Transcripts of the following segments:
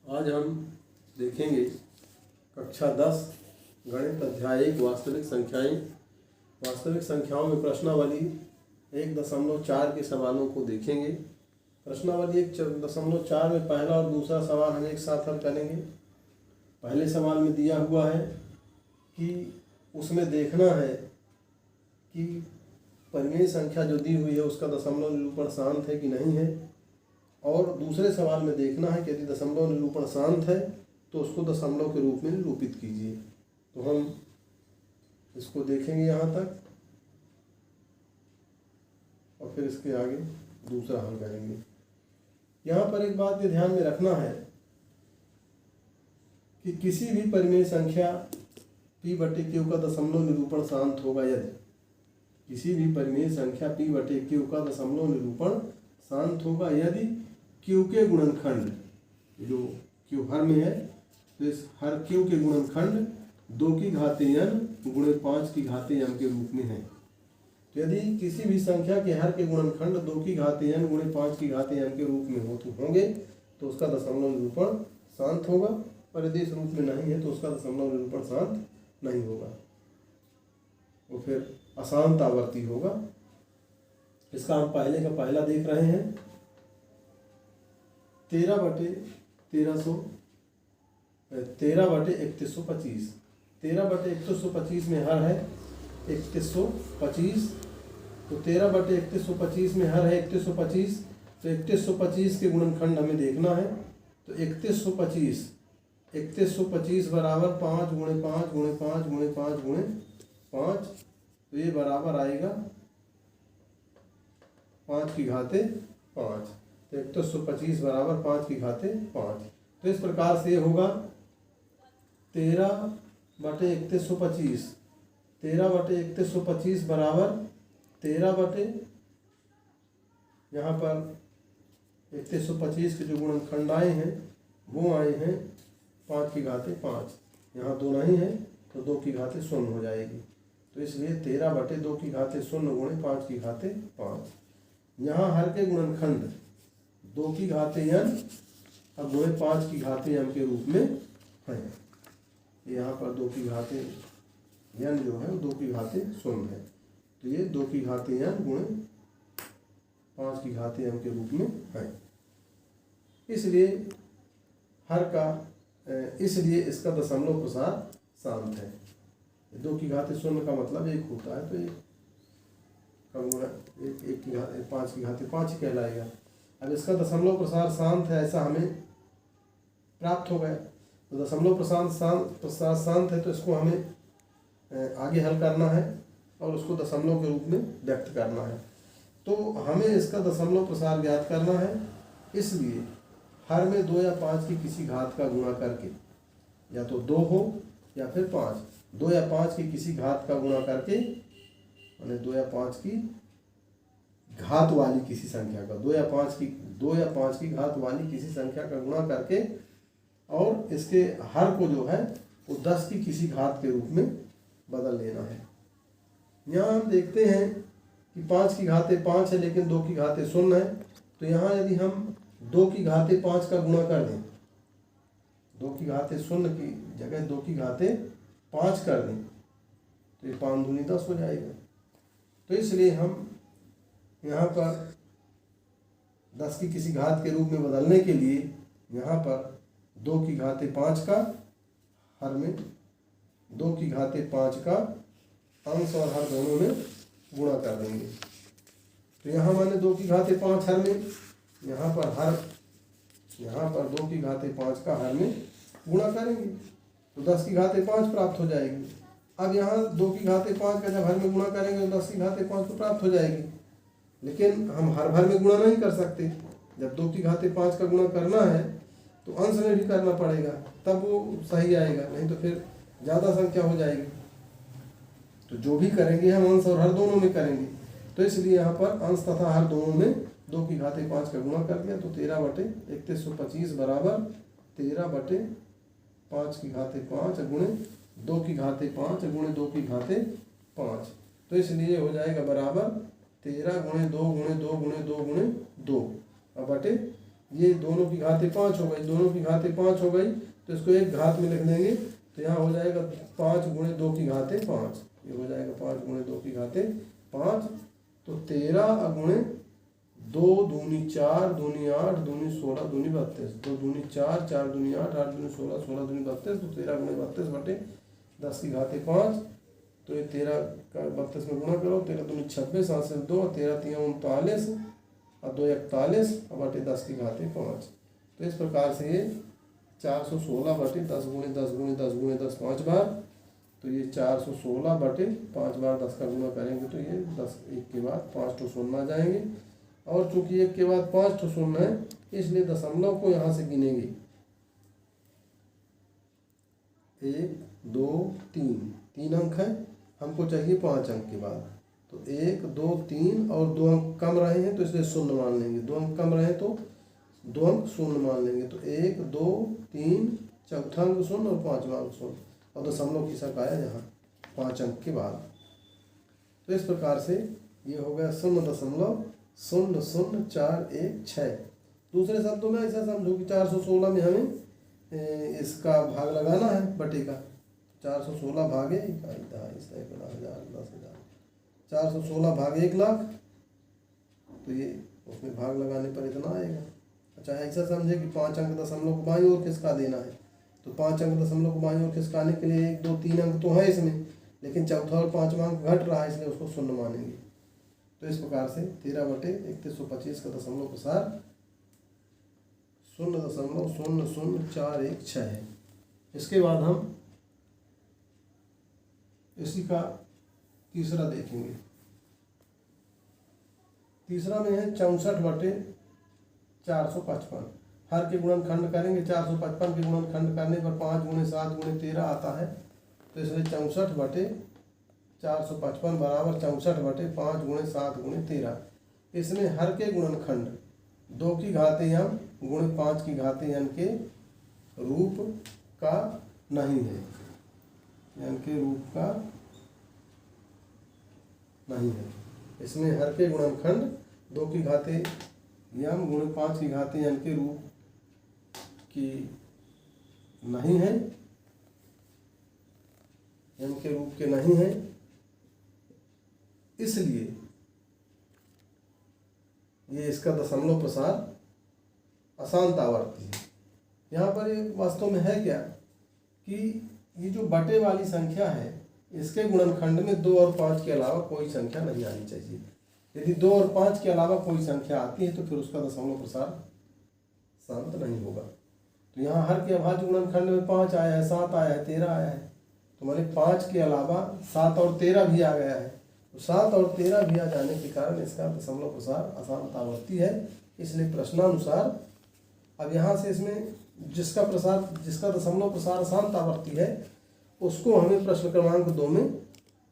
आज हम देखेंगे कक्षा 10 गणित अध्याय 1 वास्तविक संख्याएं। वास्तविक संख्याओं में प्रश्नावली 1.4 के सवालों को देखेंगे। प्रश्नावली 1.4 में पहला और दूसरा सवाल हम एक साथ हल करेंगे। पहले सवाल में दिया हुआ है कि उसमें देखना है कि परिमेय संख्या जो दी हुई है उसका दशमलव निरूपण शांत है कि नहीं है, और दूसरे सवाल में देखना है कि यदि दशमलव निरूपण शांत है तो उसको दशमलव के रूप में निरूपित कीजिए। तो हम इसको देखेंगे यहाँ तक और फिर इसके आगे दूसरा हल करेंगे। यहाँ पर एक बात ये ध्यान में रखना है कि किसी भी परिमेय संख्या p/q का दशमलव निरूपण शांत होगा यदि किसी भी परिमेय संख्या p/q का दशमलव निरूपण शांत होगा यदि q के गुणनखंड, जो q हर में है तो इस हर q के गुणनखंड 2 की घात n गुणे 5 की घात m के रूप में है। तो यदि किसी भी संख्या के हर के गुणनखंड 2 की घात n गुणे 5 की घात m के रूप में होंगे तो उसका दशमलव निरूपण शांत होगा, और यदि इस रूप में नहीं है तो उसका दशमलव निरूपण शांत नहीं होगा, वो फिर अशांत आवर्ती होगा। इसका हम पहले का पहला देख रहे हैं 13/3125। 13/3125 में हर है 3125, तो 13/3125 में हर है 3125, तो 3125 के गुणनखंड हमें देखना है। तो 3125 बराबर 5 गुणे 5 गुणे 5 गुणे 5 गुणे 5, तो ये बराबर आएगा 5 की घाते 5। तो 3125 बराबर 5 की घाते 5। तो इस प्रकार से होगा 13/3125 बराबर 13 यहाँ पर 3125 के जो गुणनखंड आए हैं वो आए हैं 5 की घाते 5। यहाँ 2 नहीं है तो 2 की घाते 0 हो जाएगी, तो इसलिए 13/2 की घाते 0 गुणे 5 की घाते 5। यहाँ हर के गुणनखंड 2 की घाते n अब गुणे 5 की घाते m के रूप में है। यहाँ पर 2 की घाते n जो है वो 2 की घाते 0 है, तो ये 2 की घाते n गुणे 5 की घाते m के रूप में है। इसलिए इसलिए इसका दशमलव प्रसार शांत है। 2 की घाते 0 का मतलब 1 होता है, तो 1 का गुणा 1 की घाते 5 की घाते 5 ही कहलाएगा। अब इसका दशमलव प्रसार शांत है ऐसा हमें प्राप्त हो गया, तो दशमलव प्रसार शांत है तो इसको हमें आगे हल करना है और उसको दशमलव के रूप में व्यक्त करना है। तो हमें इसका दशमलव प्रसार ज्ञात करना है, इसलिए हर में 2 या 5 की किसी घात का गुणा करके, या तो 2 हो या फिर 5, 2 या 5 की किसी घात का गुणा करके, माने 2 या 5 की घात वाली किसी संख्या का 2 या 5 की घात वाली किसी संख्या का गुणा करके, और इसके हर को जो है वो 10 की किसी घात के रूप में बदल लेना है। यहाँ हम देखते हैं कि 5 की घाते 5 है लेकिन 2 की घाते 0 है, तो यहाँ यदि हम 2 की घाते 5 का गुणा कर दें, 2 की घाते 0 की जगह 2 की घाते 5 कर दें, तो ये 5 दूनी 10 हो जाएगा। तो इसलिए हम यहाँ पर 10 की किसी घात के रूप में बदलने के लिए यहाँ पर 2 की घाते 5 का हर में 2 की घाते 5 का अंश और हर दोनों में गुणा कर देंगे। तो यहाँ माने 2 की घाते 5 हर में, यहाँ पर 2 की घाते 5 का हर में गुणा करेंगे तो 10 की घाते 5 प्राप्त हो जाएगी। अब यहाँ 2 की घाते 5 का जब हर में गुणा करेंगे तो 10 की घाते 5 तो प्राप्त हो जाएगी, लेकिन हम हर भर में गुणा नहीं कर सकते। जब 2 की घाते 5 का गुणा करना है तो अंश में भी करना पड़ेगा, तब वो सही आएगा, नहीं तो फिर ज़्यादा संख्या हो जाएगी। तो जो भी करेंगे हम अंश और हर दोनों में करेंगे, तो इसलिए यहाँ पर अंश तथा हर दोनों में 2 की घाते 5 का गुणा कर दिया, तो 13/3125 बराबर 13/5 की घाते 5 गुणे 2 की घाते 5 गुणे 2 की घाते 5, तो इसलिए हो जाएगा बराबर 13 गुणे 2 गुणे 2 गुणे 2 गुणे 2 बटे ये दोनों की घातें 5 हो गई, दोनों की घातें 5 हो गई तो इसको एक घात में लिख देंगे। तो यहाँ हो जाएगा 5 गुणे 2 की घातें 5, ये हो जाएगा 5 गुणे 2 की घातें 5। तो 13 गुणे 2 दूनी 4, दूनी 8, दूनी 16, दूनी 32, 2 दूनी 4, 4 दूनी 8, 8 दूनी 16, 16 दूनी 32। तो 13 गुणे 32 बटे 10 की घातें 5। तो ये 13 का 32 में गुणा करो, 13 दूनी 26, 8 से 2, 13 3 39 और 2 41 और बटे 10 की घातें 5। तो इस प्रकार से ये 416 बटे 10 गुणे 10 गुणे 10 गुणे 10 5 बार। तो ये 416 बटे 5 बार 10 का गुणा करेंगे तो ये 10 एक के बाद 5 तो शून्य आ जाएंगे। और चूंकि एक के बाद 5 तो शून्य है इसलिए दशमलव को यहाँ से गिनेंगे। 1 2 3, 3 अंक है, हमको चाहिए 5 अंक के बाद। तो 1 2 3 और 2 अंक कम रहे हैं तो इसलिए शून्य मान लेंगे, 2 अंक कम रहे तो 2 अंक शून्य मान लेंगे। तो 1 2 3, चौथा अंक शून्य और 5वां अंक शून्य, और दशमलव की शक आया यहाँ 5 अंक के बाद। तो इस प्रकार से ये हो गया 0.00416। दूसरे शब्दों में ऐसा समझो कि 416 में हमें इसका भाग लगाना है बटे का। 416 भागे 416 भागे 1 लाख, तो ये उसमें भाग लगाने पर इतना आएगा। अच्छा, ऐसा समझे कि 5 अंक दशमलव को बाईं ओर खिसका देना है। तो 5 अंक दशमलव को बाईं ओर खिसकाने के लिए 1 2 3 अंक तो है इसमें, लेकिन चौथा और 5वां अंक घट रहा है इसलिए उसको शून्य मानेंगे। तो इस प्रकार से 13 बटे 3125 का दशमलव प्रसार 0.00416 है। इसके बाद हम इसी का तीसरा देखेंगे। तीसरा में है 64 बटे 455। हर के गुणनखंड करेंगे, 455 के गुणनखंड करने पर 5 गुणे 7 गुणे 13 आता है। तो इसलिए 64 बटे 455 बराबर 64 बटे 5 गुणे 7 गुणे 13। इसमें हर के गुणनखंड 2 की घातें m गुणे 5 की घातें n के रूप का नहीं है, n के रूप का नहीं है। इसमें हर के गुणनखंड 2 की घातें m गुणे 5 की घातें n के रूप की नहीं है, n के रूप के नहीं है। इसलिए ये इसका दशमलव प्रसार अशांत आवर्ती है। यहाँ पर ये वास्तव में है क्या कि ये जो बटे वाली संख्या है इसके गुणनखंड में 2 और 5 के अलावा कोई संख्या नहीं आनी चाहिए। यदि 2 और 5 के अलावा कोई संख्या आती है तो फिर उसका दशमलव प्रसार शांत नहीं होगा। तो यहाँ हर के अभाज्य गुणनखंड में 5 आया है, 7 आया है, 13 आया है, तो माने 5 के अलावा 7 और 13 भी आ गया है। तो 7 और 13 भी आ जाने के कारण इसका दशमलव प्रसार अशांत आवर्ती है। इसलिए प्रश्नानुसार अब यहाँ से इसमें जिसका दशमलव प्रसार अशांत आवर्ती है उसको हमें प्रश्न क्रमांक 2 में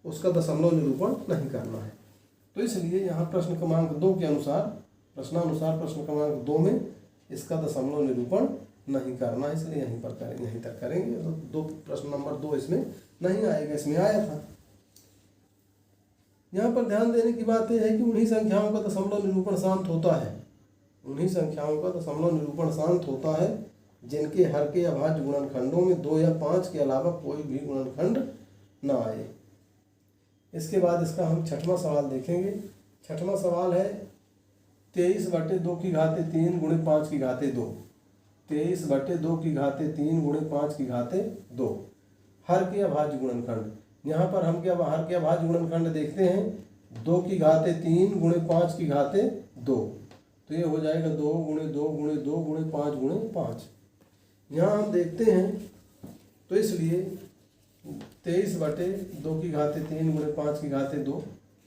उसका दशमलव निरूपण नहीं करना है। तो इसलिए यहाँ प्रश्न क्रमांक 2 के अनुसार प्रश्नानुसार प्रश्न क्रमांक 2 में इसका दशमलव निरूपण नहीं करना, इसलिए यहीं पर करेंगे, यहीं तक करेंगे। तो प्रश्न नंबर 2 इसमें नहीं आएगा, इसमें आया था। यहाँ पर ध्यान देने की बात यह है कि उन्हीं संख्याओं का दशमलव निरूपण शांत होता है, उन्हीं संख्याओं का दशमलव निरूपण शांत होता है जिनके हर के अभाज्य गुणनखंडों में 2 या 5 के अलावा कोई भी गुणनखंड न आए। इसके बाद इसका हम 6वां सवाल देखेंगे। 6वां सवाल है 23 बटे 2 की घातें 3 गुणे 5 की घातें 2। 23 बटे 2 की घातें 3 गुणे 5 की घातें 2, हर के अभाज्य गुणनखंड। यहाँ पर हम क्या हर के अभाज्य गुणनखंड देखते हैं, 2 की घातें 3 गुणे 5 की घातें 2। तो ये हो जाएगा 2 गुणे 2 गुणे 2 गुणे 5 गुणे 5। यहाँ हम देखते हैं तो इसलिए 23 बटे 2 की घातें 3 गुणे 5 की घातें 2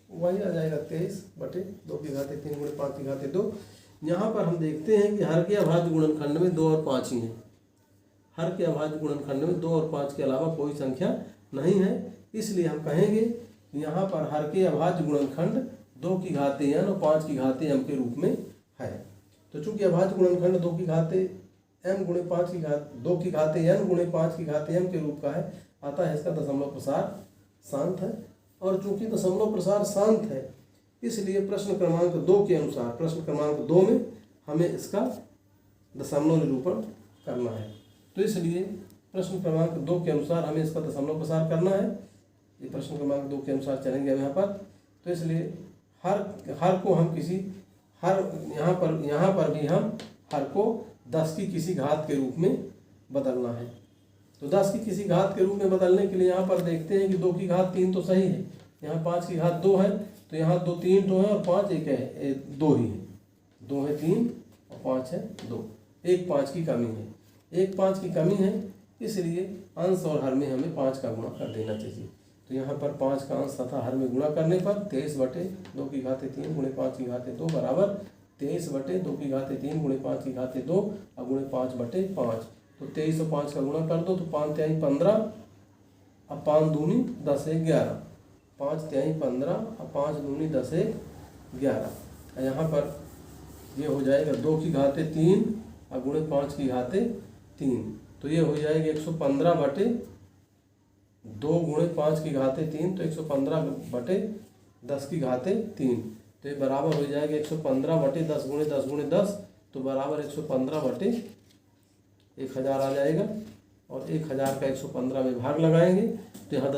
वही आ जाएगा 23 बटे 2 की घातें 3 गुणे 5 की घातें 2। यहाँ पर हम देखते हैं कि हर के अभाज्य गुणनखंड में 2 और 5 ही हैं। हर के अभाज्य गुणनखंड में 2 और 5 के अलावा कोई संख्या नहीं है। इसलिए हम कहेंगे कि यहाँ पर हर के अभाज्य गुणनखंड 2 की घातें n और 5 की घातें m के रूप में है। तो चूंकि अभाज्य गुणनखंड 2 की घातें m गुणे 5 की घात 2 की घातें n गुणे 5 की घातें m के रूप का है, अतः इसका दशमलव प्रसार शांत है। और चूंकि दशमलव प्रसार शांत है इसलिए प्रश्न क्रमांक 2 के अनुसार प्रश्न क्रमांक 2 में हमें इसका दशमलव निरूपण करना है। तो इसलिए प्रश्न क्रमांक 2 के अनुसार हमें इसका दशमलव प्रसार करना है। ये प्रश्न क्रमांक 2 के अनुसार चलेंगे अब यहाँ पर। तो इसलिए हर को हम किसी हर यहाँ पर भी हम हर को 10 की किसी घात के रूप में बदलना है। तो 10 की किसी घात के रूप में बदलने के लिए यहाँ पर देखते हैं कि 2 की घात 3 तो सही है, यहाँ 5 की घात 2 है, तो यहाँ 2 3 तो है और 5 एक है, 2 ही है, 2 है 3 और 5 है 2, एक 5 की कमी है, एक 5 की कमी है, इसलिए अंश और हर में हमें 5 का गुणा कर देना चाहिए। तो यहाँ पर 5 का अंश तथा हर में गुणा करने पर 23/2 की घाते 3 गुणे 5 की घाते 2 बराबर 23/2 की घाते 3 गुणे 5 की घाते 2 और गुणे 5/5। तो 23 और 5 का गुणा कर दो तो 5 तिहाई 15 और 5 दूनी 10 एक 11, 5 तिहाई 15 और 5 दूनी 10 एक 11। यहाँ पर ये हो जाएगा 2 की घाते 3 और गुणे 5 की घाते 3, तो ये हो जाएगा 115/2 गुणे 5 की घाते 3, तो 115/10 की घाते 3, तो ये बराबर हो जाएगा 115/10 गुणे 10 गुणे 10, तो बराबर 115/1000 आ जाएगा। और 1000 का 115 में भाग लगाएंगे तो यहाँ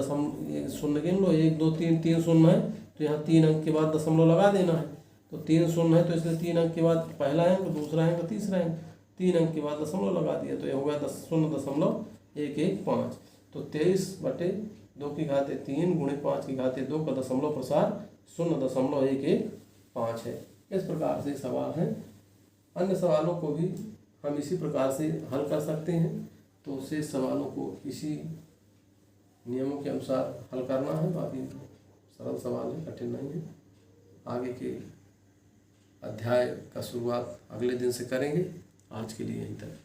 शून्य गिन लो, 1 2 3 3 शून्य है, तो यहाँ 3 अंक के बाद दशमलव लगा देना है। तो 3 शून्य है तो इसलिए 3 अंक के बाद पहला अंक, दूसरा अंक, तीसरा अंक, 3 अंक के बाद दशमलव लगा दिया, तो ये हो गया 0.115। तो 23/2 की घाते 3 गुणे 5 की घाते 2 का दशमलव प्रसार 0.115 है। इस प्रकार से सवाल है। अन्य सवालों को भी हम इसी प्रकार से हल कर सकते हैं। तो शेष सवालों को इसी नियमों के अनुसार हल करना है। बाकी सरल सवाल है, कठिन नहीं है। आगे के अध्याय का शुरुआत अगले दिन से करेंगे। आज के लिए यहीं तक।